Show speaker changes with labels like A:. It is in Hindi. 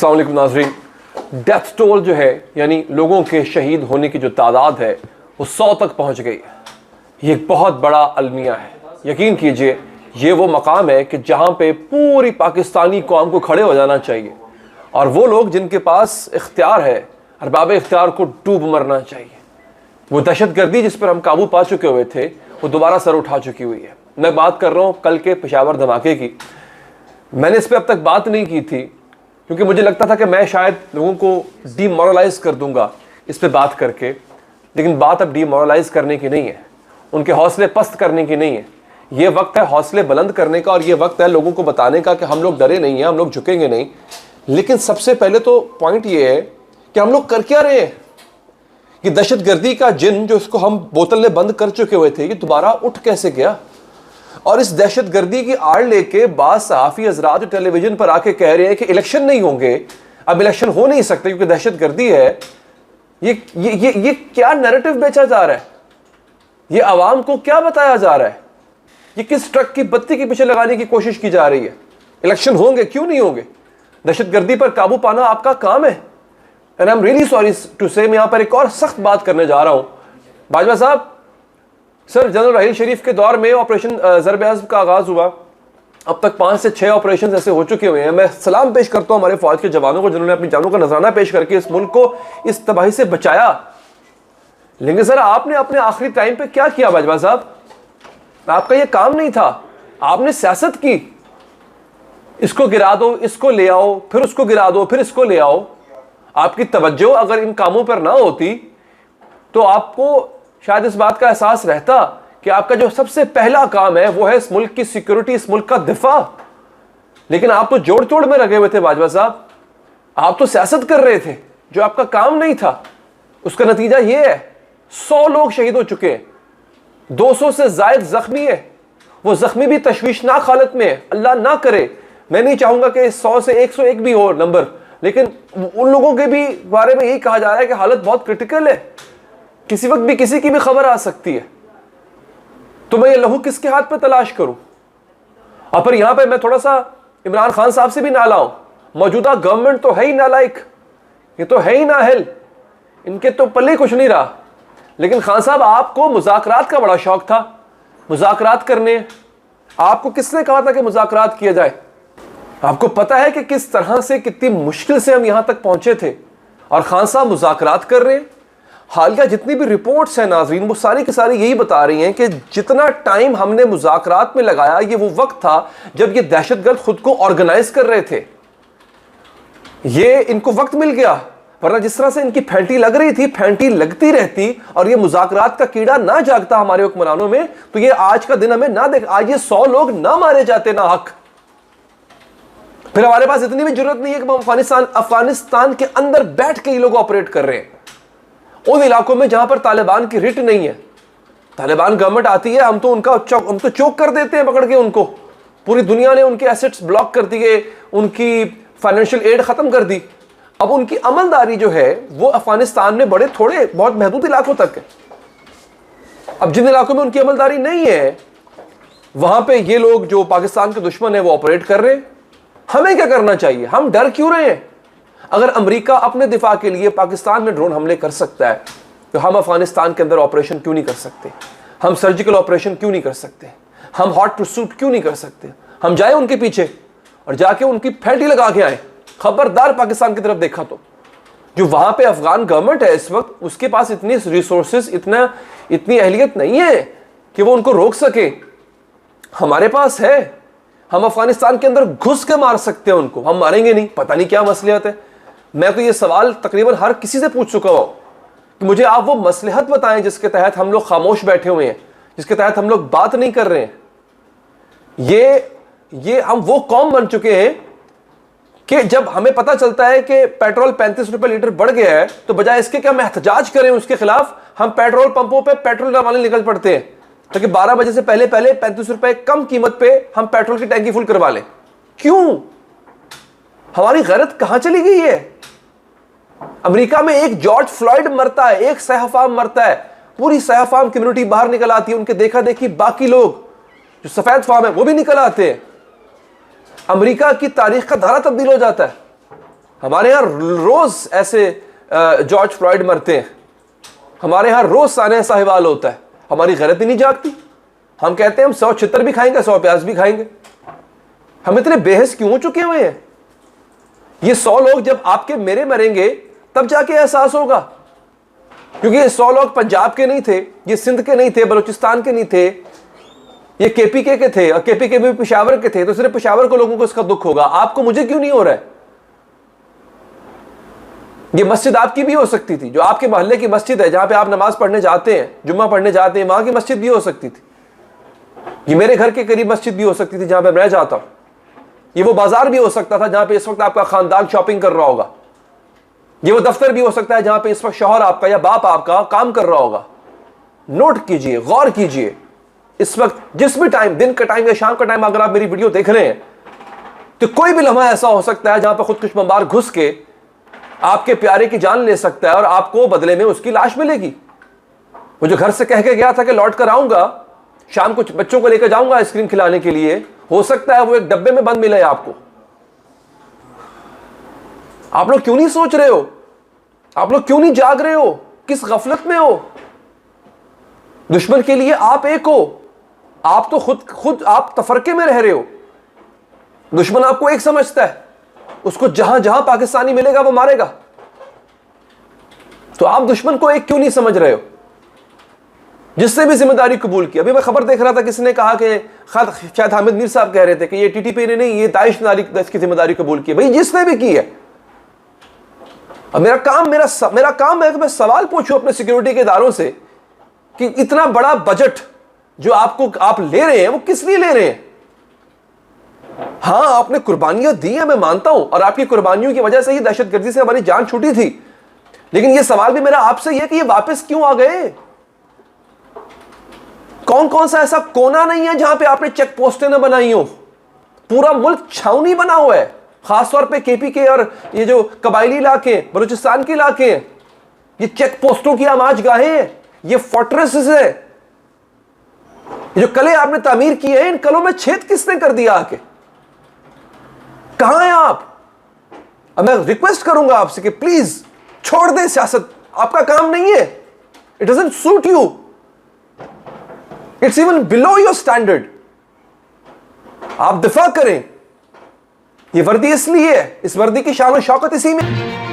A: अस्सलाम वालेकुम नाज़रीन। डेथ टोल जो है यानी लोगों के शहीद होने की जो तादाद है वो 100 तक पहुंच गई है। ये एक बहुत बड़ा अलमिया है। यकीन कीजिए ये वो मकाम है कि जहां पे पूरी पाकिस्तानी कौम को खड़े हो जाना चाहिए और वो लोग जिनके पास इख्तियार है अरबाब इख्तियार को डूब मरना चाहिए। वो दहशतगर्दी जिस पर हम काबू पा चुके हुए थे वो दोबारा सर उठा चुकी हुई है। मैं बात कर रहा हूँ कल के पेशावर धमाके की। मैंने इस पर अब तक बात नहीं की थी क्योंकि मुझे लगता था कि मैं शायद लोगों को डीमोरलाइज कर दूंगा इस पर बात करके, लेकिन बात अब डीमोरलाइज करने की नहीं है, उनके हौसले पस्त करने की नहीं है। ये वक्त है हौसले बुलंद करने का और ये वक्त है लोगों को बताने का कि हम लोग डरे नहीं हैं, हम लोग झुकेंगे नहीं। लेकिन सबसे पहले तो पॉइंट ये है कि हम लोग कर क्या रहे हैं। कि दहशतगर्दी का जिन जो इसको हम बोतल में बंद कर चुके हुए थे ये दोबारा उठ कैसे गया। और इस दहशतगर्दी की आड़ लेके बाद सहाफ़ी हजरात जो टेलीविजन पर आके कह रहे हैं कि इलेक्शन नहीं होंगे, अब इलेक्शन हो नहीं सकते क्योंकि दहशतगर्दी है। ये क्या नैरेटिव बेचा जा रहा है, ये आवाम को क्या बताया जा रहा है, ये किस ट्रक की बत्ती के पीछे लगाने की कोशिश की जा रही है। इलेक्शन होंगे क्यों नहीं होंगे, दहशतगर्दी पर काबू पाना आपका काम है। And I am really sorry to say मैं यहां पर एक और सख्त बात करने जा रहा हूं। बाजवा साहब, सर जनरल राहील शरीफ के दौर में ऑपरेशन ज़रब-ए-अज़्म का आगाज़ हुआ। अब तक 5 से 6 ऑपरेशन ऐसे हो चुके हुए हैं। मैं सलाम पेश करता हूं हमारे फौज के जवानों को जिन्होंने अपनी जानों का नजराना पेश करके इस मुल्क को इस तबाही से बचाया। लेकिन सर आपने अपने आखिरी टाइम पे क्या किया बाजवा साहब, आपका ये काम नहीं था, आपने सियासत की। इसको गिरा दो, इसको ले आओ, फिर उसको गिरा दो, फिर इसको ले आओ। आपकी तवज्जो अगर इन कामों पर ना होती तो आपको शायद इस बात का एहसास रहता कि आपका जो सबसे पहला काम है वो है इस मुल्क की सिक्योरिटी, इस मुल्क का दिफा। लेकिन आप तो जोड़ तोड़ में लगे हुए थे बाजवा साहब, आप तो सियासत कर रहे थे जो आपका काम नहीं था। उसका नतीजा ये है 100 लोग शहीद हो चुके हैं, 200 से जायद जख्मी है। वो जख्मी भी तशवीशनाक हालत में है। अल्लाह ना करे, मैं नहीं चाहूंगा कि 100 से 101 भी हो नंबर, लेकिन उन लोगों के भी बारे में यही कहा जा रहा है कि हालत बहुत क्रिटिकल है, किसी वक्त भी किसी की भी खबर आ सकती है। तो मैं ये लहू किसके हाथ पे तलाश करूं। और फिर यहां पे मैं थोड़ा सा इमरान खान साहब से भी नाला हूं। मौजूदा गवर्नमेंट तो है ही नालायक, ये तो है ही नाअहल, इनके तो पल्ले कुछ नहीं रहा। लेकिन खान साहब आपको मुज़ाकरात का बड़ा शौक था, मुज़ाकरात करने। आपको किसने कहा था कि मुज़ाकरात किया जाए। आपको पता है कि किस तरह से कितनी मुश्किल से हम यहां तक पहुंचे थे और खान साहब मुज़ाकरात कर रहे हैं। हालिया जितनी भी रिपोर्ट्स हैं नाज़रीन वो सारी की सारी यही बता रही हैं कि जितना टाइम हमने मुज़ाकरात में लगाया ये वो वक्त था जब ये दहशतगर्द खुद को ऑर्गेनाइज कर रहे थे। ये इनको वक्त मिल गया, वरना जिस तरह से इनकी फैंटी लग रही थी फैंटी लगती रहती और ये मुज़ाकरात का कीड़ा ना जागता हमारे हुक्मरानों में तो ये आज का दिन हमें ना देख, आज ये 100 लोग ना मारे जाते ना हक। फिर हमारे पास इतनी भी जरूरत नहीं है कि अफगानिस्तान के अंदर बैठ के ये लोग ऑपरेट कर रहे हैं उन इलाकों में जहां पर तालिबान की रिट नहीं है। तालिबान गवर्नमेंट आती है, हम तो चोक कर देते हैं पकड़ के उनको। पूरी दुनिया ने उनके एसेट्स ब्लॉक कर दिए, उनकी फाइनेंशियल एड खत्म कर दी। अब उनकी अमलदारी जो है वो अफगानिस्तान में बड़े थोड़े बहुत महदूद इलाकों तक है। अब जिन इलाकों में उनकी अमलदारी नहीं है वहां पे ये लोग जो पाकिस्तान के दुश्मन है वो ऑपरेट कर रहे हैं। हमें क्या करना चाहिए, हम डर क्यों रहे हैं। अगर अमेरिका अपने दिफा के लिए पाकिस्तान में ड्रोन हमले कर सकता है तो हम अफगानिस्तान के अंदर ऑपरेशन क्यों नहीं कर सकते, हम सर्जिकल ऑपरेशन क्यों नहीं कर सकते, हम हॉट परसूट क्यों नहीं कर सकते। हम जाए उनके पीछे और जाके उनकी फैंटी लगा के आए। खबरदार पाकिस्तान की तरफ देखा तो जो वहां पे अफगान गवर्नमेंट है इस वक्त उसके पास इतनी रिसोर्सेज इतनी अहलियत नहीं है कि वो उनको रोक सके। हमारे पास है, हम अफगानिस्तान के अंदर घुस के मार सकते हैं उनको, हम मारेंगे नहीं। पता नहीं क्या मसलियत है। मैं तो ये सवाल तकरीबन हर किसी से पूछ चुका हूं कि मुझे आप वो मसलहत बताएं जिसके तहत हम लोग खामोश बैठे हुए हैं, जिसके तहत हम लोग बात नहीं कर रहे हैं। ये हम वो कौम बन चुके हैं कि जब हमें पता चलता है कि पेट्रोल 35 रुपए लीटर बढ़ गया है तो बजाय इसके कि हम एहतजाज करें उसके खिलाफ, हम पेट्रोल पंपों पे पेट्रोल डलवाने निकल पड़ते हैं ताकि 12 बजे से पहले 35 रुपए कम कीमत पे हम पेट्रोल की टैंकी फुल करवा लें। क्यों, हमारी गैरत कहां चली गई है। अमेरिका में एक जॉर्ज फ्लॉयड मरता है, एक सहफाम मरता है, पूरी सहफाम कम्युनिटी बाहर निकल आती है, उनके देखा देखी बाकी लोग जो सफेद फार्म है वो भी निकल आते हैं। अमेरिका की तारीख का धारा तब्दील हो जाता है। हमारे यहाँ रोज ऐसे जॉर्ज फ्लॉयड मरते हैं, हमारे यहाँ रोज सानिया साहिवाल होता है, हमारी गैरत ही नहीं जागती। हम कहते हैं हम 100 छितर भी खाएंगे, 100 प्याज भी खाएंगे। हम इतने बेहस क्यों हो चुके हुए हैं? ये 100 लोग जब आपके मेरे मरेंगे तब जाके एहसास होगा, क्योंकि ये 100 लोग पंजाब के नहीं थे, ये सिंध के नहीं थे, बलूचिस्तान के नहीं थे, ये केपीके के थे, और केपीके भी पेशावर के थे। तो सिर्फ पेशावर को लोगों को इसका दुख होगा, आपको मुझे क्यों नहीं हो रहा है? ये मस्जिद आपकी भी हो सकती थी, जो आपके मोहल्ले की मस्जिद है जहां पे आप नमाज पढ़ने जाते हैं, जुम्मा पढ़ने जाते हैं, वहां की मस्जिद भी हो सकती थी। ये मेरे घर के करीब मस्जिद भी हो सकती थी जहां पे मैं जाता हूं। ये वो बाजार भी हो सकता था जहां पे इस वक्त आपका खानदान शॉपिंग कर रहा होगा। ये वो दफ्तर भी हो सकता है जहां पे इस वक्त शौहर आपका या बाप आपका काम कर रहा होगा। नोट कीजिए, गौर कीजिए, इस वक्त जिस भी टाइम, दिन का टाइम या शाम का टाइम अगर आप मेरी वीडियो देख रहे हैं, तो कोई भी लम्हा ऐसा हो सकता है जहां पर खुदकुश बमबार घुस के आपके प्यारे की जान ले सकता है और आपको बदले में उसकी लाश मिलेगी। वो जो घर से कह के गया था कि लौट कर आऊंगा, शाम को बच्चों को लेकर जाऊंगा आइसक्रीम खिलाने के लिए, हो सकता है वो एक डब्बे में बंद मिले आपको। आप लोग क्यों नहीं सोच रहे हो? आप लोग क्यों नहीं जाग रहे हो? किस गफलत में हो? दुश्मन के लिए आप एक हो, आप तो खुद आप तफरके में रह रहे हो। दुश्मन आपको एक समझता है, उसको जहां जहां पाकिस्तानी मिलेगा वो मारेगा। तो आप दुश्मन को एक क्यों नहीं समझ रहे हो? जिससे भी जिम्मेदारी कबूल की। अभी मैं खबर देख रहा था, किसी ने कहा कि शायद हामिद मीर साहब कह रहे थे कि ये टीटीपी ने नहीं, ये दाइश ने इसकी जिम्मेदारी कबूल की। भाई जिसने भी की है, अब मेरा काम है कि मैं सवाल पूछूं अपने सिक्योरिटी के इदारों से कि इतना बड़ा बजट जो आप ले रहे हैं, वो किस लिए ले रहे हैं? हां, आपने कुर्बानियां दी है, मैं मानता हूं, और आपकी कुर्बानियों की वजह से ही दहशतगर्दी से हमारी जान छूटी थी। लेकिन यह सवाल भी मेरा आपसे यह कि ये वापस क्यों आ गए? कौन कौन सा ऐसा कोना नहीं है जहां पे आपने चेक पोस्टें न बनाई हो? पूरा मुल्क छावनी बना हुआ है, खासतौर पे केपी के और ये जो कबायली इलाके, बलूचिस्तान के इलाके हैं, ये चेक पोस्टों की आमाजगाहें हैं, ये फोर्ट्रेसेस है। ये जो कले आपने तामीर की है, इन कलों में छेद किसने कर दिया आके? कहां हैं आप? अब मैं रिक्वेस्ट करूंगा आपसे कि प्लीज छोड़ दें सियासत, आपका काम नहीं है। It doesn't suit you, it's even below your standard. आप दिफा करें। ये वर्दी इसलिए है, इस वर्दी की शान और शौकत इसी में।